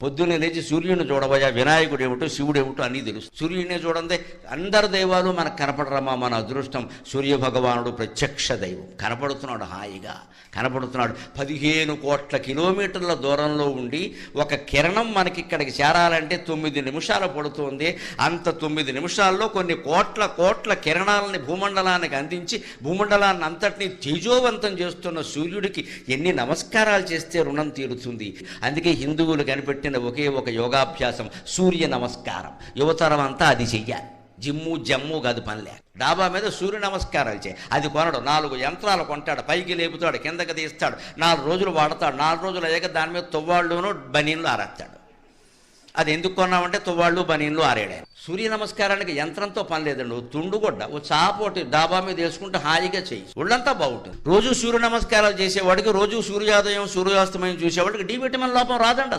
పొద్దున్నే లేచి సూర్యుడిని చూడబోయా, వినాయకుడు ఏమిటో శివుడు ఏమిటో అన్నీ తెలుసు. సూర్యుడినే చూడండి, అందరు దైవాలు మనకు కనపడరమ్మా, మన అదృష్టం. సూర్య భగవానుడు ప్రత్యక్ష దైవం, కనపడుతున్నాడు, హాయిగా కనపడుతున్నాడు. 15 కోట్ల కిలోమీటర్ల దూరంలో ఉండి ఒక కిరణం మనకి ఇక్కడికి చేరాలంటే 9 నిమిషాలు పడుతుంది. అంత 9 నిమిషాల్లో కొన్ని కోట్ల కిరణాలని భూమండలానికి అందించి భూమండలాన్ని అంతటినీ తేజోవంతం చేస్తున్న సూర్యుడికి ఎన్ని నమస్కారాలు చేస్తే రుణం తీరుతుంది. అందుకే హిందువులు కనిపెట్టిన ఒకే ఒక యోగాభ్యాసం సూర్య నమస్కారం. యువతరం అంతా అది చెయ్యాలి. జమ్ము కాదు పనిలే. డాబా మీద సూర్య నమస్కారాలు చేయి. అది కొనడు, 4 యంత్రాలు కొంటాడు, పైకి లేపుతాడు, కిందకి తీస్తాడు, 4 రోజులు వాడతాడు. 4 రోజులు అయ్యాక దాని మీద తువ్వాళ్ళును బనీన్లు ఆరేస్తాడు. అది ఎందుకు కొన్నామంటే తువ్వాళ్ళు బనీన్లు ఆరేడారు. సూర్య నమస్కారానికి యంత్రంతో పని లేదండి. ఓ తుండుగొడ్డ, ఓ చాపోటి డాబా మీద వేసుకుంటే హాయిగా చేయి, ఒళ్ళంతా బాగుంటుంది. రోజు సూర్య నమస్కారాలు చేసేవాడికి, రోజు సూర్యోదయం సూర్యాస్తమయం చూసేవాడికి డి విటమిన్ లోపం రాదండి.